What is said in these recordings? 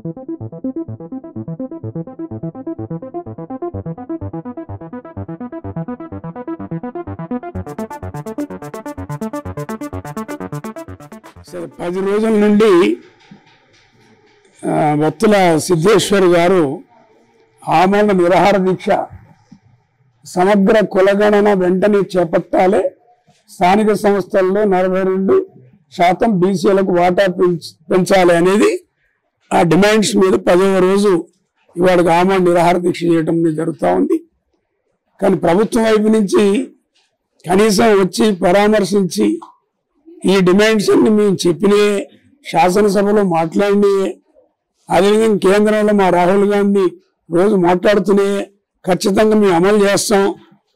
సరే 10 రోజుల నుండి వత్తుల సిద్ధేశ్వర్ గారు ఆమరణ నిరాహార దీక్ష సమగ్ర కులగణన వెంటనే చేపట్టాలి, స్థానిక సంస్థల్లో 42% బీసీలకు వాటా పెంచాలి అనేది ఆ డిమాండ్స్ మీద 10వ రోజు ఇవాళ ఆమరణ నిరాహార దీక్ష చేయడం జరుగుతూ ఉంది. కానీ ప్రభుత్వం వైపు నుంచి కనీసం వచ్చి పరామర్శించి ఈ డిమాండ్స్ అన్ని మేము చెప్పినే, శాసనసభలో మాట్లాడినే, అదేవిధంగా కేంద్రంలో మా రాహుల్ గాంధీ రోజు మాట్లాడుతూనే ఖచ్చితంగా మేము అమలు చేస్తాం,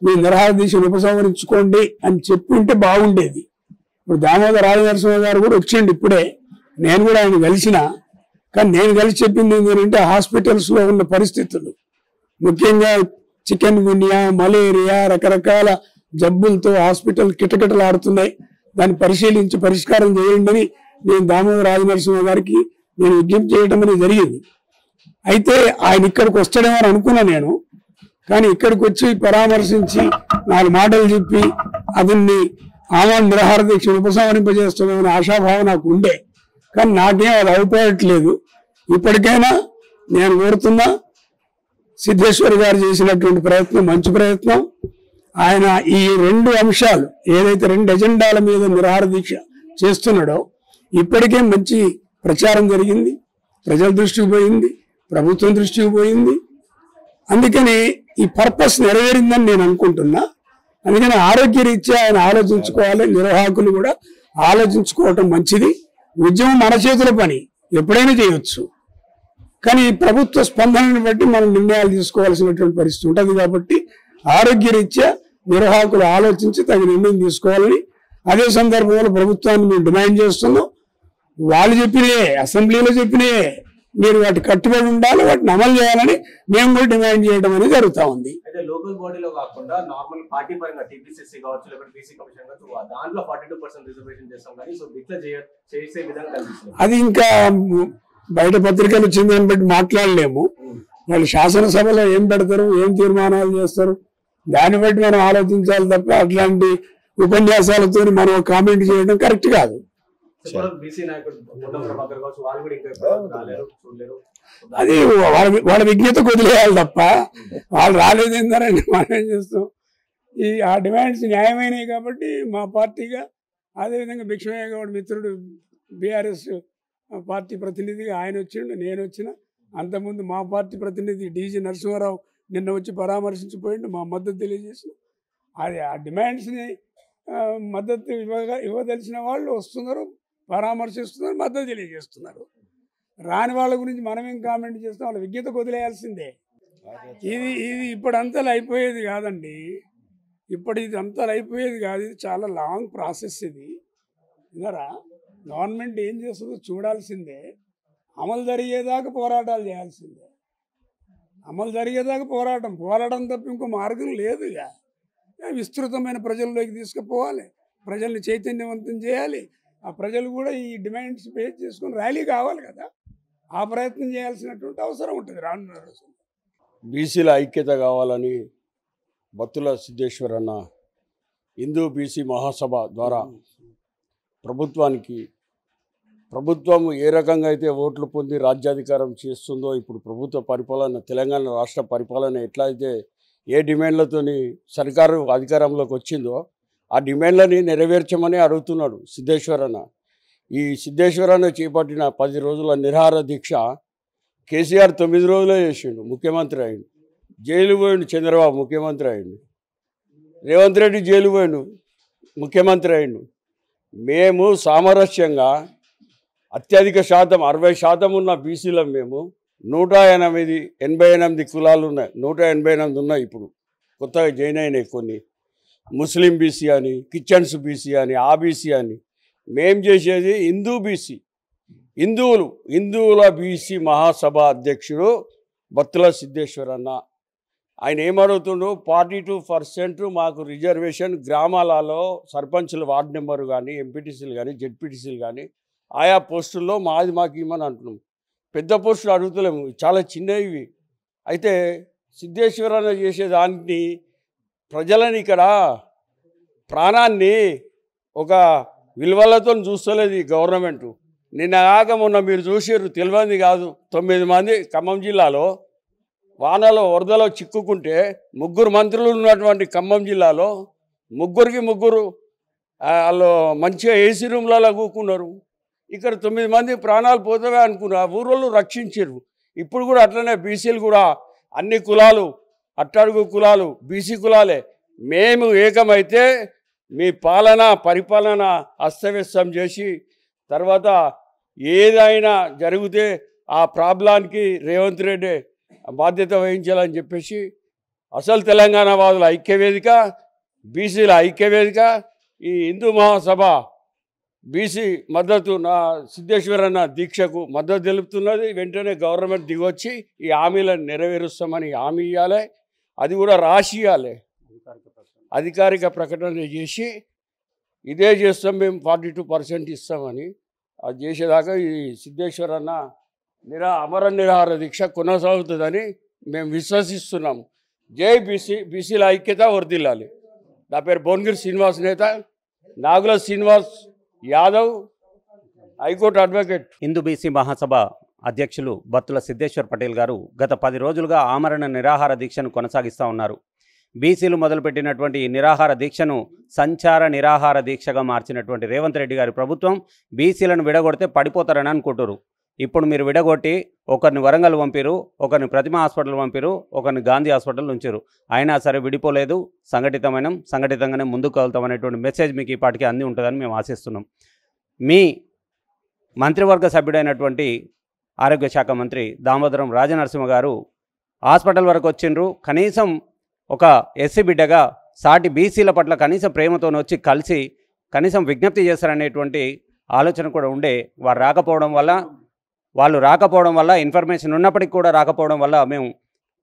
మీ నిరాహార దీక్షను ఉపసంహరించుకోండి అని చెప్పి ఉంటే బాగుండేది. ఇప్పుడు దామోదర రాజనరసింహ గారు కూడా వచ్చిండు ఇప్పుడే, నేను కూడా ఆయన కలిసిన. కానీ నేను కలిసి చెప్పింది ఏంటంటే హాస్పిటల్స్లో ఉన్న పరిస్థితులు, ముఖ్యంగా చికెన్ గున్యా, మలేరియా, రకరకాల జబ్బులతో హాస్పిటల్ కిటకిటలాడుతున్నాయి, దాన్ని పరిశీలించి పరిష్కారం చేయండి అని నేను దామోదర రాజనరసింహ గారికి నేను విజ్ఞప్తి చేయడం అనేది జరిగింది. అయితే ఆయన ఇక్కడికి వస్తాడేమో అని అనుకున్నా నేను, కానీ ఇక్కడికి వచ్చి పరామర్శించి 4 మాటలు చెప్పి అతన్ని ఆమరణ నిరాహార దీక్షను ఉపసంహరింపజేస్తున్నామని ఆశాభావం నాకు ఉండే, కానీ నాకేం అది అయిపోయట్లేదు. ఇప్పటికైనా నేను కోరుతున్నా, సిద్ధేశ్వర్ గారు చేసినటువంటి ప్రయత్నం మంచి ప్రయత్నం. ఆయన ఈ 2 అంశాలు ఏదైతే 2 ఎజెండాల మీద నిరాహార దీక్ష చేస్తున్నాడో ఇప్పటికే మంచి ప్రచారం జరిగింది, ప్రజల దృష్టికి పోయింది, ప్రభుత్వం దృష్టికి పోయింది. అందుకని ఈ పర్పస్ నెరవేరిందని నేను అనుకుంటున్నా. అందుకని ఆరోగ్యరీత్యా ఆయన ఆలోచించుకోవాలి, నిర్వాహకులు కూడా ఆలోచించుకోవటం మంచిది. ఉద్యమం మన చేతుల పని, ఎప్పుడైనా చేయొచ్చు. కానీ ప్రభుత్వ స్పందనను బట్టి మనం నిర్ణయాలు తీసుకోవాల్సినటువంటి పరిస్థితి ఉంటుంది. కాబట్టి ఆరోగ్యరీత్యా నిర్వాహకులు ఆలోచించి తగిన నిర్ణయం తీసుకోవాలని అదే సందర్భంలో ప్రభుత్వాన్ని మేము డిమాండ్ చేస్తున్నాం. వాళ్ళు చెప్పినే, అసెంబ్లీలో చెప్పినే మీరు వాటి కట్టుబడి ఉండాలి, వాటిని అమలు చేయాలని మేము కూడా డిమాండ్ చేయడం అనేది జరుగుతూ ఉంది. అయితే లోకల్ బాడీలో కాకుండా నార్మల్ పార్టీ పరంగా టీపీసీసీ కావచ్చు, లేకపోతే బీసీ కమిషన్ కావచ్చు, దాంట్లో 42% రిజర్వేషన్ చేస్తాం కానీ సో ఇట్లా చేసే విధంగా కనిపిస్తుంది. అది ఇంకా బయట పత్రికలు వచ్చింది దాన్ని బట్టి మాట్లాడలేము. వాళ్ళు శాసనసభలో ఏం పెడతారు, ఏం తీర్మానాలు చేస్తారు, దాన్ని బట్టి మనం ఆలోచించాలి తప్ప అట్లాంటి ఉపన్యాసాలతో మనం కామెంట్ చేయడం కరెక్ట్ కాదు. అది వాళ్ళ విజ్ఞతకు వదిలేయాలి తప్ప వాళ్ళు రాలేదు ఏందారని మనం ఏం చేస్తాం. ఆ డిమాండ్స్ న్యాయమైనవి కాబట్టి మా పార్టీగా, అదేవిధంగా భిక్షమయ్య గౌడ్ మిత్రుడు బీఆర్ఎస్ పార్టీ ప్రతినిధిగా ఆయన వచ్చిండు, నేను వచ్చిన. అంతకుముందు మా పార్టీ ప్రతినిధి డీజీ నరసింహారావు నిన్న వచ్చి పరామర్శించిపోయిండు, మా మద్దతు తెలియజేసిన. అది ఆ డిమాండ్స్ని మద్దతు ఇవ్వదలిచిన వాళ్ళు వస్తున్నారు, పరామర్శిస్తున్నారు, మద్దతు తెలియజేస్తున్నారు. రాని వాళ్ళ గురించి మనమేం కామెంట్ చేస్తాం, వాళ్ళ విజ్ఞతకు వదిలేయాల్సిందే. ఇది ఇప్పుడంతలు అయిపోయేది కాదండి, ఇది అంతలు అయిపోయేది కాదు. ఇది చాలా లాంగ్ ప్రాసెస్. ఇది విన్నారా, గవర్నమెంట్ ఏం చేస్తుందో చూడాల్సిందే. అమలు జరిగేదాకా పోరాటాలు చేయాల్సిందే. అమలు జరిగేదాకా పోరాటం తప్ప ఇంకో మార్గం లేదుగా. విస్తృతమైన ప్రజల్లోకి తీసుకుపోవాలి, ప్రజల్ని చైతన్యవంతం చేయాలి. ఆ ప్రజలు కూడా ఈ డిమాండ్స్ బేస్ చేసుకుని ర్యాలీ కావాలి కదా, ఆ ప్రయత్నం చేయాల్సినటువంటి అవసరం ఉంటుంది రానున్న రోజుల్లో. బీసీల ఐక్యత కావాలని బత్తుల సిద్ధేశ్వర్ అన్న హిందూ బీసీ మహాసభ ద్వారా ప్రభుత్వం ఏ రకంగా అయితే ఓట్లు పొంది రాజ్యాధికారం చేస్తుందో, ఇప్పుడు ప్రభుత్వ పరిపాలన, తెలంగాణ రాష్ట్ర పరిపాలన ఎట్లా అయితే ఏ డిమాండ్లతోని సర్కారు అధికారంలోకి వచ్చిందో ఆ డిమాండ్లని నెరవేర్చమని అడుగుతున్నాడు సిద్ధేశ్వర్ అన్న. ఈ సిద్ధేశ్వర్ అన్న చేపట్టిన 10 రోజుల నిరాహార దీక్ష కేసీఆర్ 9 రోజులే చేసిండు, ముఖ్యమంత్రి అయిండు. జైలు పోయిండు చంద్రబాబు, ముఖ్యమంత్రి అయిండు. రేవంత్ రెడ్డి జైలు పోయిండు, ముఖ్యమంత్రి అయిండు. మేము సామరస్యంగా అత్యధిక శాతం 60% ఉన్న బీసీలం మేము. 188 కులాలు ఉన్నాయి, 188 ఉన్నాయి. ఇప్పుడు కొత్తగా జాయిన్ అయినాయి కొన్ని, ముస్లిం బీసీ అని, కిచెన్స్ బీసీ అని, ఆ బీసీ అని. మేం చేసేది హిందూ బీసీ, హిందువుల బీసీ మహాసభ అధ్యక్షుడు బత్తుల సిద్ధేశ్వర్ అన్న. ఆయన ఏమడుగుతుండో 42% మాకు రిజర్వేషన్, గ్రామాలలో సర్పంచులు, వార్డు నెంబరు కానీ, ఎంపీటీసీలు కానీ, జెడ్పీటీసీలు కానీ ఆయా పోస్టుల్లో మాకు ఇవ్వమని అంటున్నాం. పెద్ద పోస్టులు అడుగుతలేము, చాలా చిన్నవి. అయితే సిద్ధేశ్వరన్న చేసేదాన్ని ప్రజలని ఇక్కడ ప్రాణాన్ని ఒక విలువలతో చూస్తలేదు ఈ గవర్నమెంటు. నిన్న కాక మొన్న మీరు చూసారు, తెలియంది కాదు, 9 మంది ఖమ్మం జిల్లాలో వానలో వరదలో చిక్కుకుంటే 3 మంత్రులు ఉన్నటువంటి ఖమ్మం జిల్లాలో 3 వాళ్ళు మంచిగా ఏసీ రూమ్లలో కూకున్నారు. ఇక్కడ 9 మంది ప్రాణాలు పోతావే అనుకున్నారు, ఊరోళ్ళు రక్షించారు. ఇప్పుడు కూడా అట్లనే బీసీలు కూడా అన్ని కులాలు, అట్టడుగు కులాలు, బీసీ కులాలే మేము ఏకమైతే మీ పరిపాలన అస్తవ్యస్తం చేసి తర్వాత ఏదైనా జరిగితే ఆ ప్రాబ్లానికి రేవంత్ రెడ్డి బాధ్యత వహించాలని చెప్పేసి అసలు తెలంగాణ వాదుల ఐక్యవేదిక, బీసీల ఐక్యవేదిక, ఈ హిందూ మహాసభ బీసీ మద్దతు నా సిద్ధేశ్వరన్న దీక్షకు మద్దతు తెలుపుతున్నది. వెంటనే గవర్నమెంట్ దిగొచ్చి ఈ హామీలను నెరవేరుస్తామని హామీ ఇవ్వాలి, అది కూడా రాసి ఇవ్వాలి, అధికారిక ప్రకటన చేసి ఇదే చేస్తాం మేము 42% ఇస్తామని. అది చేసేదాకా ఈ సిద్ధేశ్వరన్న అమర నిరాహార దీక్ష కొనసాగుతుందని మేము విశ్వసిస్తున్నాం. జై బీసీ, బీసీల ఐక్యత వర్ధిల్లాలి. నా పేరు భువనగిరి శ్రీనివాస్, నేత Nagula Srinivas Yadav, high court advocate. Hindu BC Mahasabha అధ్యక్షులు బత్తుల సిద్ధేశ్వర్ పటేల్ గారు గత 10 రోజులుగా ఆమరణ నిరాహార దీక్షను కొనసాగిస్తూ ఉన్నారు. బీసీలు మొదలుపెట్టినటువంటి ఈ నిరాహార దీక్షను సంచార నిరాహార దీక్షగా మార్చినటువంటి రేవంత్ రెడ్డి గారి ప్రభుత్వం బీసీలను విడగొడితే పడిపోతారని అనుకుంటారు. ఇప్పుడు మీరు విడగొట్టి ఒకరిని వరంగల్ పంపిరు, ఒకరిని ప్రతిమ హాస్పిటల్ పంపిరు, ఒకరిని గాంధీ హాస్పిటల్ ఉంచారు. అయినా సరే విడిపోలేదు, సంఘటితంగానే ముందుకు వెళ్తామనేటువంటి మెసేజ్ మీకు ఈ పాటికి అంది ఉంటుందని మేము ఆశిస్తున్నాం. మీ మంత్రివర్గ సభ్యుడైనటువంటి ఆరోగ్య శాఖ మంత్రి దామోదరం రాజనరసింహ గారు హాస్పిటల్ వరకు వచ్చిండ్రు. కనీసం ఒక ఎస్సీ బిడ్డగా సాటి బీసీల పట్ల కనీసం ప్రేమతో వచ్చి కలిసి కనీసం విజ్ఞప్తి చేస్తారనేటువంటి ఆలోచన కూడా ఉండే. వాళ్ళు రాకపోవడం వల్ల ఇన్ఫర్మేషన్ ఉన్నప్పటికీ కూడా రాకపోవడం వల్ల మేము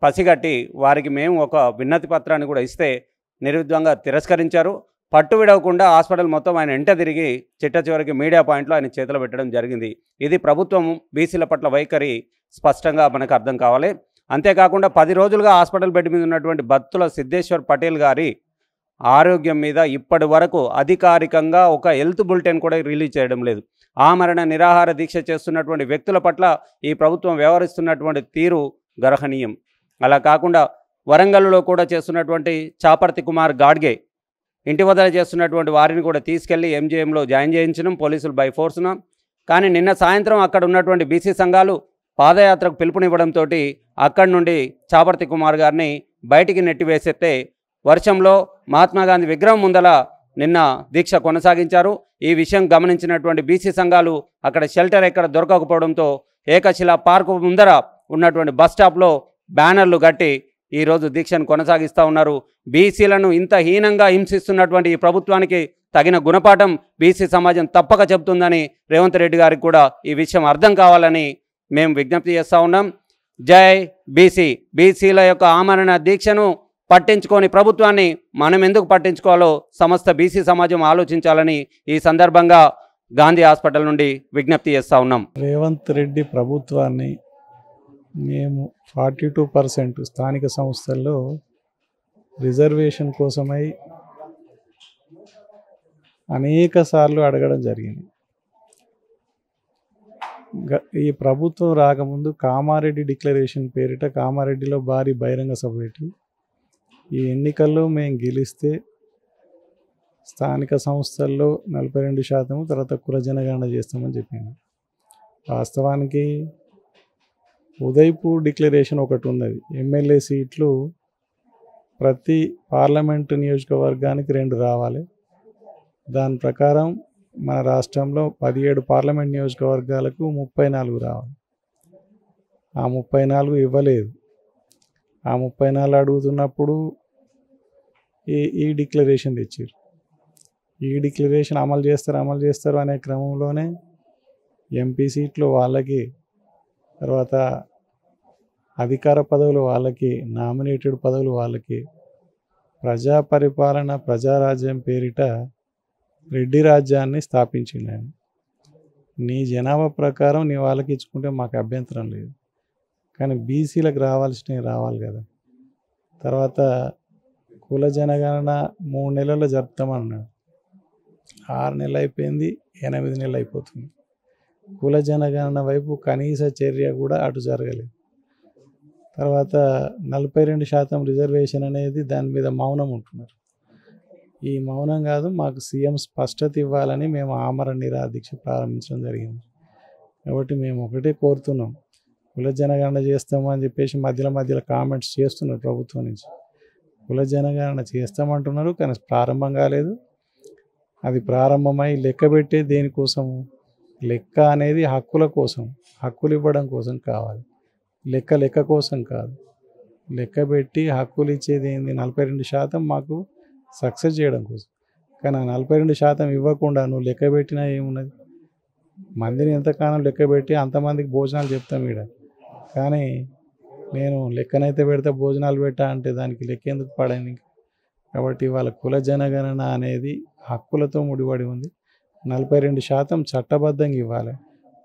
పసిగట్టి వారికి మేము ఒక విన్నతి పత్రాన్ని కూడా ఇస్తే నిర్విద్వంగా తిరస్కరించారు. పట్టు విడవకుండా హాస్పిటల్ మొత్తం ఆయన ఎంట తిరిగి చివరికి మీడియా పాయింట్లో ఆయన చేతులు పెట్టడం జరిగింది. ఇది ప్రభుత్వం బీసీల పట్ల వైఖరి స్పష్టంగా మనకు అర్థం కావాలి. అంతేకాకుండా 10 రోజులుగా హాస్పిటల్ బెడ్ మీద ఉన్నటువంటి బత్తుల సిద్ధేశ్వర్ పటేల్ గారి ఆరోగ్యం మీద ఇప్పటి వరకు అధికారికంగా ఒక హెల్త్ బులెటిన్ కూడా రిలీజ్ చేయడం లేదు. ఆమరణ నిరాహార దీక్ష చేస్తున్నటువంటి వ్యక్తుల పట్ల ఈ ప్రభుత్వం వ్యవహరిస్తున్నటువంటి తీరు గర్హనీయం. అలా కాకుండా వరంగల్లో కూడా చేస్తున్నటువంటి చాపర్తి కుమార్ గాడ్గే ఇంటి వద్ద చేస్తున్నటువంటి వారిని కూడా తీసుకెళ్లి ఎంజేఎంలో జాయిన్ చేయించడం పోలీసులు బై ఫోర్స్న. కానీ నిన్న సాయంత్రం అక్కడ ఉన్నటువంటి బీసీ సంఘాలు పాదయాత్రకు పిలుపునివ్వడంతో అక్కడి నుండి చాపర్తి కుమార్ గారిని బయటికి నెట్టివేసేస్తే వర్షంలో మహాత్మాగాంధీ విగ్రహం ముందల నిన్న దీక్ష కొనసాగించారు. ఈ విషయం గమనించినటువంటి బీసీ సంఘాలు అక్కడ షెల్టర్ ఎక్కడ దొరకకపోవడంతో ఏకశిలా పార్కు ముందర ఉన్నటువంటి బస్ స్టాప్లో బ్యానర్లు కట్టి ఈరోజు దీక్షను కొనసాగిస్తూ ఉన్నారు. బీసీలను ఇంత హీనంగా హింసిస్తున్నటువంటి ఈ ప్రభుత్వానికి తగిన గుణపాఠం బీసీ సమాజం తప్పక చెబుతుందని రేవంత్ రెడ్డి గారికి కూడా ఈ విషయం అర్థం కావాలని మేము విజ్ఞప్తి చేస్తూ ఉన్నాం. జై బీసీ. బీసీల యొక్క ఆమరణ దీక్షను పట్టించుకొని ప్రభుత్వాన్ని మనం ఎందుకు పట్టించుకోవాలో సమస్త బీసీ సమాజం ఆలోచించాలని ఈ సందర్భంగా గాంధీ హాస్పిటల్ నుండి విజ్ఞప్తి చేస్తూ ఉన్నాం. రేవంత్ రెడ్డి ప్రభుత్వాన్ని మేము 42% స్థానిక సంస్థల్లో రిజర్వేషన్ కోసమై అనేక సార్లు అడగడం జరిగింది. ఈ ప్రభుత్వం రాకముందు కామారెడ్డి డిక్లరేషన్ పేరిట కామారెడ్డిలో భారీ బహిరంగ సభ పెట్టి ఈ ఎన్నికల్లో మేము గెలిస్తే స్థానిక సంస్థల్లో 42% తర్వాత కుల జనగణన చేస్తామని చెప్పింది. వాస్తవానికి ఉదయపూర్ డిక్లరేషన్ ఒకటి ఉన్నది. ఎమ్మెల్యే సీట్లు ప్రతి పార్లమెంటు నియోజకవర్గానికి 2 రావాలి. దాని ప్రకారం మన రాష్ట్రంలో 17 పార్లమెంట్ నియోజకవర్గాలకు 34 రావాలి. ఆ 34 ఇవ్వలేదు. ఆ 34 అడుగుతున్నప్పుడు ఈ డిక్లరేషన్ తెచ్చారు. ఈ డిక్లరేషన్ అమలు చేస్తారు అనే క్రమంలోనే ఎంపీ సీట్లు వాళ్ళకి, తర్వాత అధికార పదవులు వాళ్ళకి, నామినేటెడ్ పదవులు వాళ్ళకి, ప్రజా పరిపాలన ప్రజారాజ్యం పేరిట రెడ్డి రాజ్యాన్ని స్థాపించింది ఆయన. నీ జనాభా ప్రకారం నీ వాళ్ళకి ఇచ్చుకుంటే మాకు అభ్యంతరం లేదు, కానీ బీసీలకు రావాల్సినవి రావాలి కదా. తర్వాత కుల జనగణన 3 నెలల్లో జరుపుతామన్నాడు, 6 నెలలు అయిపోయింది, 8 నెలలు అయిపోతుంది. కుల జనగణన వైపు కనీస చర్య కూడా అటు జరగలేదు. తర్వాత 42% రిజర్వేషన్ అనేది దాని మీద మౌనం ఉంటున్నారు. ఈ మౌనం కాదు, మాకు సీఎం స్పష్టత ఇవ్వాలని మేము ఆమరణ నిరాహార దీక్ష ప్రారంభించడం జరిగింది. కాబట్టి మేము ఒకటే కోరుతున్నాం, కుల జనగణన చేస్తామని చెప్పేసి మధ్యలో కామెంట్స్ చేస్తున్నారు ప్రభుత్వం నుంచి. కుల జనగణన చేస్తామంటున్నారు, కానీ ప్రారంభం కాలేదు. అది ప్రారంభమై లెక్క పెట్టే దేనికోసము? లెక్క అనేది హక్కుల కోసం, హక్కులు ఇవ్వడం కోసం కావాలి, లెక్క కోసం కాదు. లెక్క పెట్టి హక్కులు ఇచ్చేది ఏంది? 42% మాకు సక్సెస్ చేయడం కోసం. కానీ 42% ఇవ్వకుండా నువ్వు లెక్క పెట్టినా ఏమున్నది? మందిని ఎంతకాలం లెక్క పెట్టి అంతమందికి భోజనాలు చెప్తాం ఈడ, కానీ నేను లెక్కనైతే పెడతా భోజనాలు పెట్టా అంటే దానికి లెక్క ఎందుకు పడైంది? కాబట్టి వాళ్ళ కుల జనగణన అనేది హక్కులతో ముడిపడి ఉంది. 42% చట్టబద్ధంగా ఇవ్వాలి.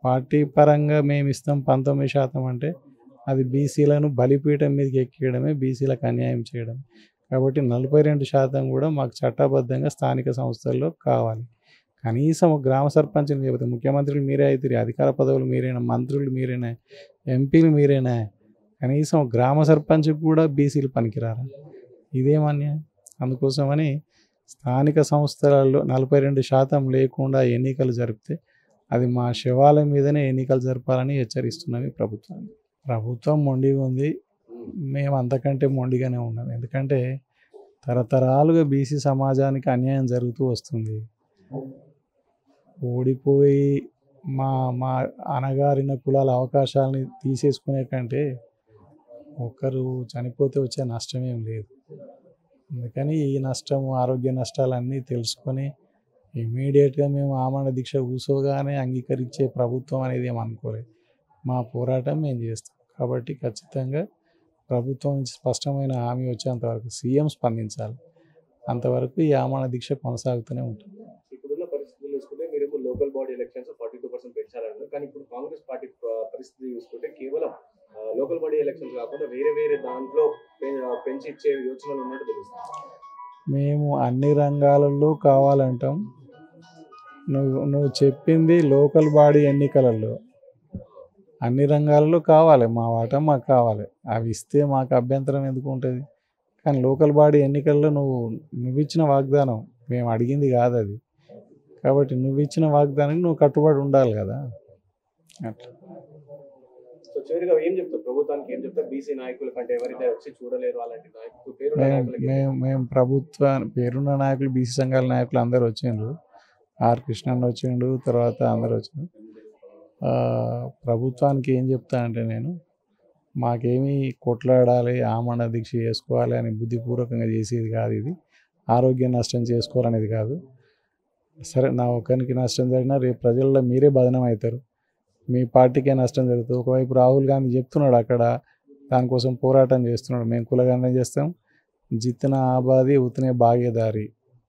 పార్టీ పరంగా మేము ఇస్తాం 19% అంటే అది బీసీలను బలిపీఠం మీదకి ఎక్కియడమే, బీసీలకు అన్యాయం చేయడం. కాబట్టి 42% కూడా మాకు చట్టబద్ధంగా స్థానిక సంస్థల్లో కావాలి. కనీసం గ్రామ సర్పంచ్ని లేకపోతే ముఖ్యమంత్రులు మీరే అవుతారు, అధికార పదవులు మీరేనా, మంత్రులు మీరేనా, ఎంపీలు మీరేనా, కనీసం గ్రామ సర్పంచ్కి కూడా బీసీలు పనికిరారా? ఇదేమన్యాయం. అందుకోసమని స్థానిక సంస్థలలో 42% లేకుండా ఎన్నికలు జరిపితే అది మా శవాల మీదనే ఎన్నికలు జరపాలని హెచ్చరిస్తున్నాం ఈ ప్రభుత్వాన్ని. ప్రభుత్వం మొండిగా ఉంది, మేము అంతకంటే మొండిగానే ఉన్నాం. ఎందుకంటే తరతరాలుగా బీసీ సమాజానికి అన్యాయం జరుగుతూ వస్తుంది. ఓడిపోయి మా మా అణగారిన కులాల అవకాశాలని తీసేసుకునే కంటే ఒకరు చనిపోతే వచ్చే నష్టమేం లేదు. అందుకని ఈ నష్టం, ఆరోగ్య నష్టాలన్నీ తెలుసుకొని ఇమీడియట్గా మేము ఆమరణ దీక్ష కూసోగానే అంగీకరించే ప్రభుత్వం అనేది ఏమనుకోలేదు. మా పోరాటం మేము చేస్తాం. కాబట్టి ఖచ్చితంగా ప్రభుత్వం నుంచి స్పష్టమైన హామీ వచ్చేంత వరకు సీఎం స్పందించాలి. అంతవరకు ఈ ఆమరణ దీక్ష కొనసాగుతూనే ఉంటుంది. ఇప్పుడున్న పరిస్థితులు చూసుకుంటే మీరేమో లోకల్ బాడీ ఎలక్షన్స్ 42% పెంచాలన్నారు, కానీ ఇప్పుడు కాంగ్రెస్ పార్టీ పరిస్థితి చూసుకుంటే కేవలం లోకల్ బాడీ ఎలక్షన్స్ కాకుండా వేరే దాంట్లో పెంచి ఇచ్చే యోచనలు ఉన్నట్టు తెలుస్తుంది. మేము అన్ని రంగాలలో కావాలంటాం. నువ్వు చెప్పింది లోకల్ బాడీ ఎన్నికలలో అన్ని రంగాలలో కావాలి, మా వాటా మాకు కావాలి. అవి ఇస్తే మాకు అభ్యంతరం ఎందుకు ఉంటుంది? కానీ లోకల్ బాడీ ఎన్నికల్లో నువ్వు ఇచ్చిన వాగ్దానం మేము అడిగింది కాదు అది. కాబట్టి నువ్వు ఇచ్చిన వాగ్దానానికి నువ్వు కట్టుబడి ఉండాలి కదా. అట్లా సో చివరిగా ఏం చెప్తారు ప్రభుత్వానికి, ఏం చెప్తారు బీసీ నాయకుల కంటే ఎవరైతే వచ్చి చూడలేరు అలాంటి నాయకులు పేరున్న నాయకులకి? మేము పేరున్న నాయకులు, బీసీ సంఘాల నాయకులు అందరూ వచ్చిండ్రు. ఆర్ కృష్ణన్ వచ్చిండు, తర్వాత అందరూ వచ్చిండ్రు. ప్రభుత్వానికి ఏం చెప్తా అంటే, నేను మాకేమీ కొట్లాడాలి, ఆమరణ దీక్ష చేసుకోవాలి అని బుద్ధిపూర్వకంగా చేసేది కాదు. ఇది ఆరోగ్య నష్టం చేసుకోవాలనేది కాదు. సరే, నా ఒక్కరికి నష్టం జరిగినా రేపు ప్రజల్లో మీరే బదనం అవుతారు, మీ పార్టీకే నష్టం జరుగుతుంది. ఒకవైపు రాహుల్ గాంధీ చెప్తున్నాడు అక్కడ దానికోసం పోరాటం చేస్తున్నాడు, మేము కులగణన చేస్తాం, జిత్న ఆబాది ఉతనే భాగేదారి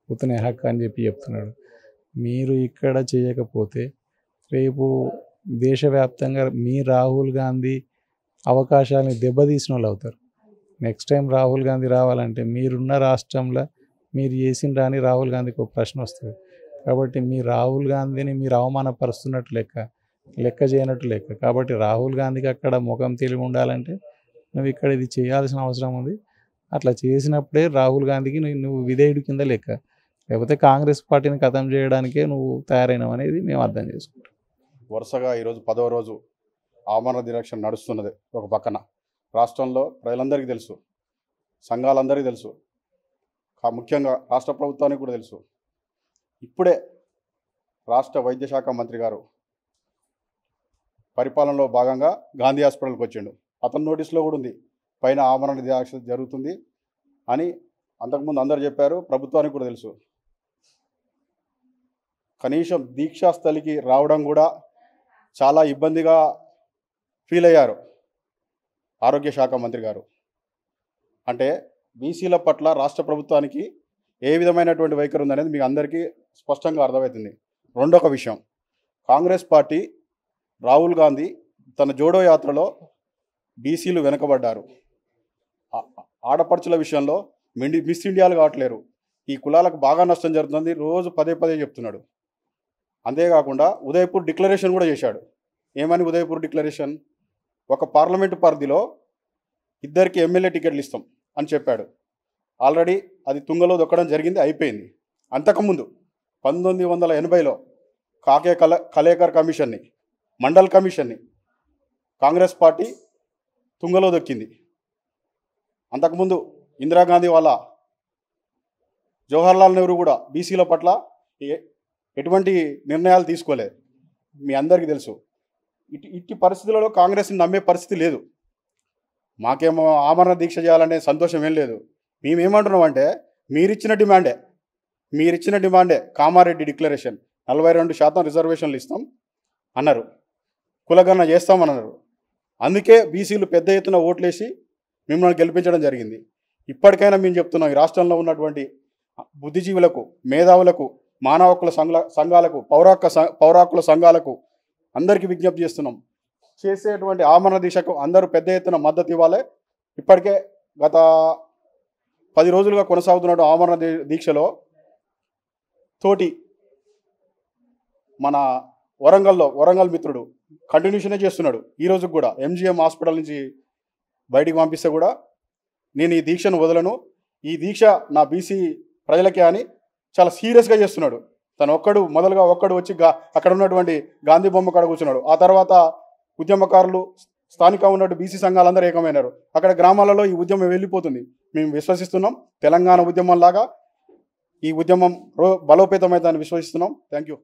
ఉతనే హక్ అని చెప్తున్నాడు. మీరు ఇక్కడ చేయకపోతే రేపు దేశవ్యాప్తంగా మీ రాహుల్ గాంధీ అవకాశాలని దెబ్బతీసిన వాళ్ళు అవుతారు. నెక్స్ట్ టైం రాహుల్ గాంధీ రావాలంటే మీరున్న రాష్ట్రంలో మీరు చేసిండ్రా అని రాహుల్ గాంధీకి ఒక ప్రశ్న వస్తుంది. కాబట్టి మీ రాహుల్ గాంధీని మీరు అవమానపరుస్తున్నట్టు లెక్క చేయనట్టు లెక్క. కాబట్టి రాహుల్ గాంధీకి అక్కడ ముఖం తెలివి ఉండాలంటే నువ్వు ఇక్కడ ఇది చేయాల్సిన అవసరం ఉంది. అట్లా చేసినప్పుడే రాహుల్ గాంధీకి నువ్వు విధేయుడి కింద లెక్క. లేకపోతే కాంగ్రెస్ పార్టీని ఖతం చేయడానికే నువ్వు తయారైనవు అనేది మేము అర్థం చేసుకుంటాం. వరుసగా ఈరోజు 10వ రోజు ఆమరణ దీక్ష నడుస్తున్నది. ఒక పక్కన రాష్ట్రంలో ప్రజలందరికీ తెలుసు, సంఘాలందరికీ తెలుసు, ముఖ్యంగా రాష్ట్ర ప్రభుత్వానికి కూడా తెలుసు. ఇప్పుడే రాష్ట్ర వైద్య శాఖ మంత్రి గారు పరిపాలనలో భాగంగా గాంధీ హాస్పిటల్కి వచ్చిండు. అతని నోటీసులో కూడా ఉంది పైన ఆమరణ దీక్ష జరుగుతుంది అని. అంతకుముందు అందరు చెప్పారు, ప్రభుత్వానికి కూడా తెలుసు. కనీసం దీక్షాస్థలికి రావడం కూడా చాలా ఇబ్బందిగా ఫీల్ అయ్యారు ఆరోగ్య శాఖ మంత్రి గారు. అంటే బీసీల పట్ల రాష్ట్ర ప్రభుత్వానికి ఏ విధమైనటువంటి వైఖరి ఉందనేది మీకు అందరికీ స్పష్టంగా అర్థమవుతుంది. రెండొక విషయం, కాంగ్రెస్ పార్టీ రాహుల్ గాంధీ తన జోడో యాత్రలో బీసీలు వెనుకబడ్డారు, ఆడపడుచుల విషయంలో మిస్ ఇండియాలు కావట్లేరు, ఈ కులాలకు బాగా నష్టం జరుగుతుంది రోజు పదే పదే చెప్తున్నాడు. అంతేకాకుండా ఉదయపూర్ డిక్లరేషన్ కూడా చేశాడు. ఏమని ఉదయపూర్ డిక్లరేషన్? ఒక పార్లమెంటు పరిధిలో 2 ఎమ్మెల్యే టికెట్లు ఇస్తాం అని చెప్పాడు. ఆల్రెడీ అది తుంగలో దొక్కడం జరిగింది, అయిపోయింది. అంతకుముందు 1980లో కాకే కలేకర్ కమిషన్ని, మండల్ కమిషన్ని కాంగ్రెస్ పార్టీ తుంగలో దొక్కింది. అంతకుముందు ఇందిరాగాంధీ వాళ్ళ జవహర్లాల్ నెహ్రూ కూడా బీసీల పట్ల ఎటువంటి నిర్ణయాలు తీసుకోలేదు, మీ అందరికీ తెలుసు. ఇట్టి పరిస్థితులలో కాంగ్రెస్ని నమ్మే పరిస్థితి లేదు. మాకేమో ఆమరణ దీక్ష చేయాలనే సంతోషం ఏం లేదు. మేమేమంటున్నామంటే మీరిచ్చిన డిమాండే కామారెడ్డి డిక్లరేషన్, 42% రిజర్వేషన్లు ఇస్తాం అన్నారు, కులగణన చేస్తామన్నారు. అందుకే బీసీలు పెద్ద ఎత్తున ఓట్లేసి మిమ్మల్ని గెలిపించడం జరిగింది. ఇప్పటికైనా మేము చెప్తున్నాం, ఈ రాష్ట్రంలో ఉన్నటువంటి బుద్ధిజీవులకు, మేధావులకు, మానవ హక్కుల సంఘాలకు, పౌరాకుల సంఘాలకు అందరికీ విజ్ఞప్తి చేస్తున్నాం, చేసేటువంటి ఆమరణ దీక్షకు అందరూ పెద్ద ఎత్తున మద్దతు ఇవ్వాలి. ఇప్పటికే గత 10 రోజులుగా కొనసాగుతున్న ఆమరణ దీక్షలో తోటి మన వరంగల్ మిత్రుడు కంటిన్యూషనే చేస్తున్నాడు. ఈ రోజుకి కూడా ఎంజిఎం హాస్పిటల్ నుంచి బయటికి పంపిస్తే కూడా నేను ఈ దీక్షను వదలను, ఈ దీక్ష నా బీసీ ప్రజలకే అని చాలా సీరియస్గా చేస్తున్నాడు. తను ఒక్కడు వచ్చి అక్కడ ఉన్నటువంటి గాంధీ బొమ్మ కాడ కూర్చున్నాడు. ఆ తర్వాత ఉద్యమకారులు, స్థానికంగా ఉన్నటువంటి బీసీ సంఘాలందరూ ఏకమైనారు. అక్కడ గ్రామాలలో ఈ ఉద్యమం వెళ్ళిపోతుంది. మేము విశ్వసిస్తున్నాం, తెలంగాణ ఉద్యమంలాగా ఈ ఉద్యమం బలోపేతమైందని విశ్వసిస్తున్నాం. Thank you.